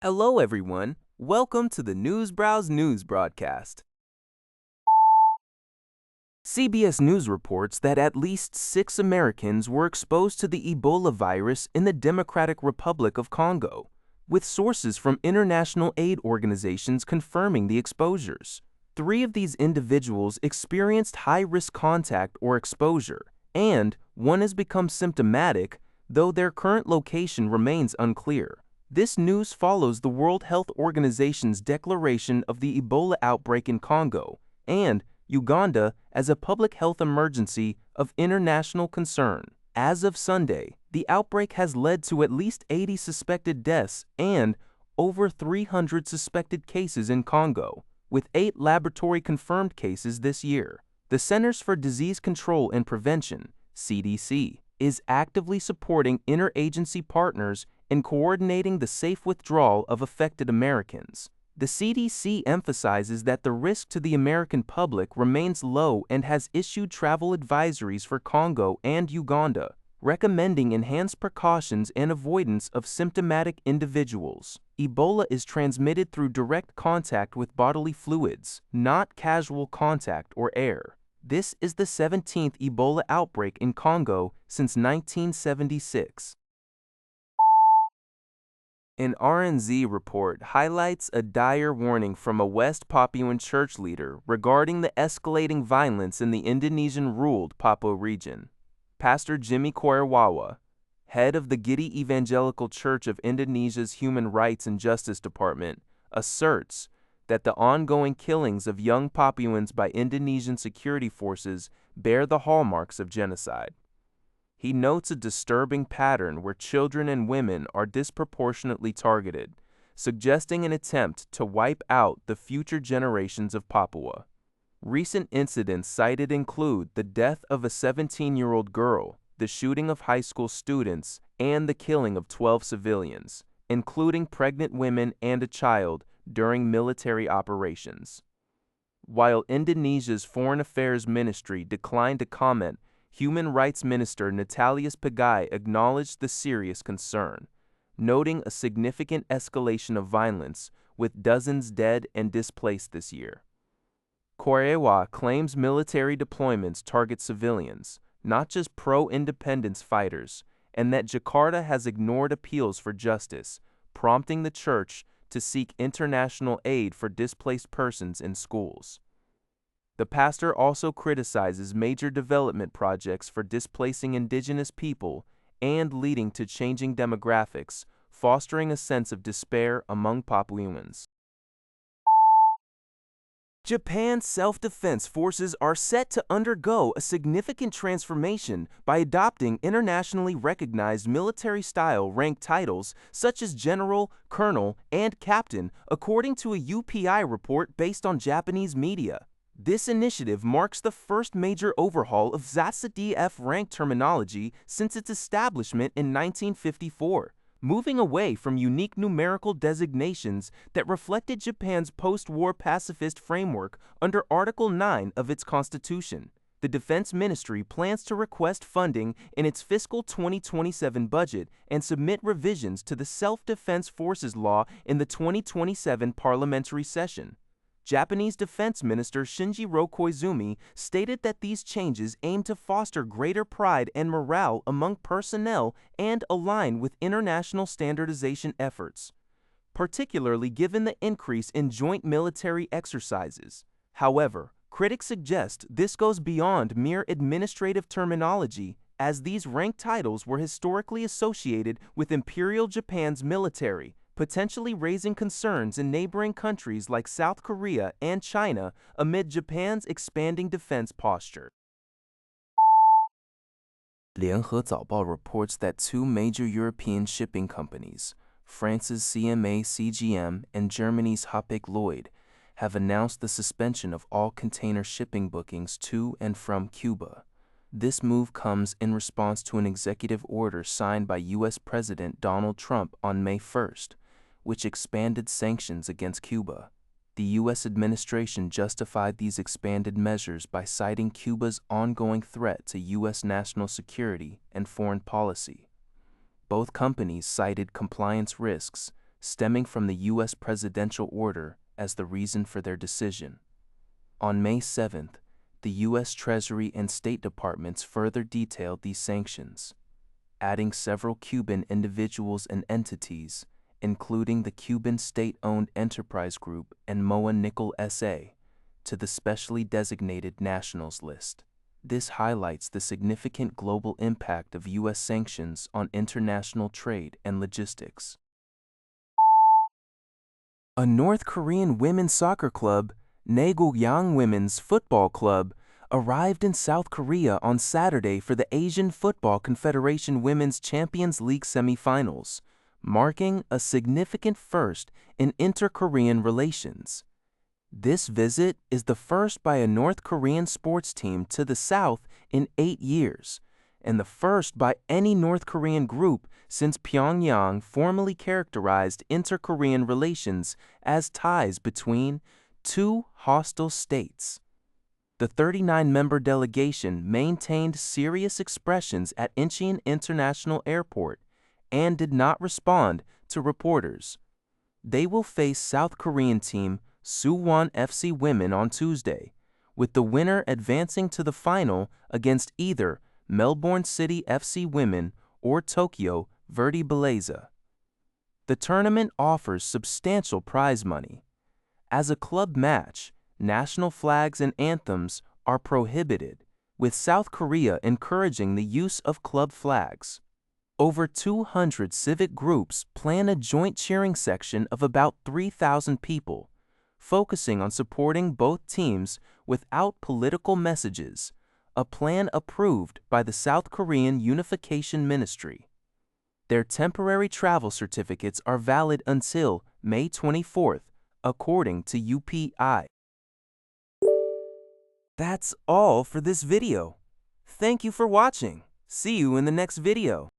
Hello, everyone. Welcome to the News Browse News broadcast. CBS News reports that at least 6 Americans were exposed to the Ebola virus in the Democratic Republic of Congo, with sources from international aid organizations confirming the exposures. 3 of these individuals experienced high-risk contact or exposure, and 1 has become symptomatic, though their current location remains unclear. This news follows the World Health Organization's declaration of the Ebola outbreak in Congo and Uganda as a public health emergency of international concern. As of Sunday, the outbreak has led to at least 80 suspected deaths and over 300 suspected cases in Congo, with 8 laboratory-confirmed cases this year. The Centers for Disease Control and Prevention, CDC, is actively supporting interagency partners in coordinating the safe withdrawal of affected Americans. The CDC emphasizes that the risk to the American public remains low and has issued travel advisories for Congo and Uganda, recommending enhanced precautions and avoidance of symptomatic individuals. Ebola is transmitted through direct contact with bodily fluids, not casual contact or air. This is the 17th Ebola outbreak in Congo since 1976. An RNZ report highlights a dire warning from a West Papuan church leader regarding the escalating violence in the Indonesian-ruled Papua region. Pastor Jimmy Koirawawa, head of the Gidi Evangelical Church of Indonesia's Human Rights and Justice Department, asserts that the ongoing killings of young Papuans by Indonesian security forces bear the hallmarks of genocide. He notes a disturbing pattern where children and women are disproportionately targeted, suggesting an attempt to wipe out the future generations of Papua. Recent incidents cited include the death of a 17-year-old girl, the shooting of high school students, and the killing of 12 civilians, including pregnant women and a child, during military operations. While Indonesia's Foreign Affairs Ministry declined to comment, Human Rights Minister Natalius Pigai acknowledged the serious concern, noting a significant escalation of violence, with dozens dead and displaced this year. Korewa claims military deployments target civilians, not just pro-independence fighters, and that Jakarta has ignored appeals for justice, prompting the church to seek international aid for displaced persons in schools. The pastor also criticizes major development projects for displacing indigenous people and leading to changing demographics, fostering a sense of despair among Papuans. Japan's self-defense forces are set to undergo a significant transformation by adopting internationally recognized military-style rank titles such as General, Colonel, and Captain, according to a UPI report based on Japanese media. This initiative marks the first major overhaul of ZASA-DF rank terminology since its establishment in 1954. Moving away from unique numerical designations that reflected Japan's post-war pacifist framework under Article 9 of its constitution. The Defense Ministry plans to request funding in its fiscal 2027 budget and submit revisions to the Self-Defense Forces Law in the 2027 parliamentary session. Japanese Defense Minister Shinjiro Koizumi stated that these changes aim to foster greater pride and morale among personnel and align with international standardization efforts, particularly given the increase in joint military exercises. However, critics suggest this goes beyond mere administrative terminology, as these rank titles were historically associated with Imperial Japan's military, potentially raising concerns in neighboring countries like South Korea and China amid Japan's expanding defense posture. 联合早报 reports that 2 major European shipping companies, France's CMA CGM and Germany's Hapag-Lloyd, have announced the suspension of all container shipping bookings to and from Cuba. This move comes in response to an executive order signed by U.S. President Donald Trump on May 1st, which expanded sanctions against Cuba. The U.S. administration justified these expanded measures by citing Cuba's ongoing threat to U.S. national security and foreign policy. Both companies cited compliance risks, stemming from the U.S. presidential order as the reason for their decision. On May 7th, the U.S. Treasury and State Departments further detailed these sanctions, adding several Cuban individuals and entities, including the Cuban state-owned enterprise group and MOA Nickel S.A., to the specially designated nationals list. This highlights the significant global impact of U.S. sanctions on international trade and logistics. A North Korean women's soccer club, Naeguryang Women's Football Club, arrived in South Korea on Saturday for the Asian Football Confederation Women's Champions League semifinals, marking a significant first in inter-Korean relations. This visit is the first by a North Korean sports team to the South in 8 years, and the first by any North Korean group since Pyongyang formally characterized inter-Korean relations as ties between two hostile states. The 39-member delegation maintained serious expressions at Incheon International Airport and did not respond to reporters. They will face South Korean team Suwon FC Women on Tuesday, with the winner advancing to the final against either Melbourne City FC Women or Tokyo Verdy Beleza. The tournament offers substantial prize money. As a club match, national flags and anthems are prohibited, with South Korea encouraging the use of club flags. Over 200 civic groups plan a joint cheering section of about 3,000 people, focusing on supporting both teams without political messages, a plan approved by the South Korean Unification Ministry. Their temporary travel certificates are valid until May 24th, according to UPI. That's all for this video. Thank you for watching. See you in the next video.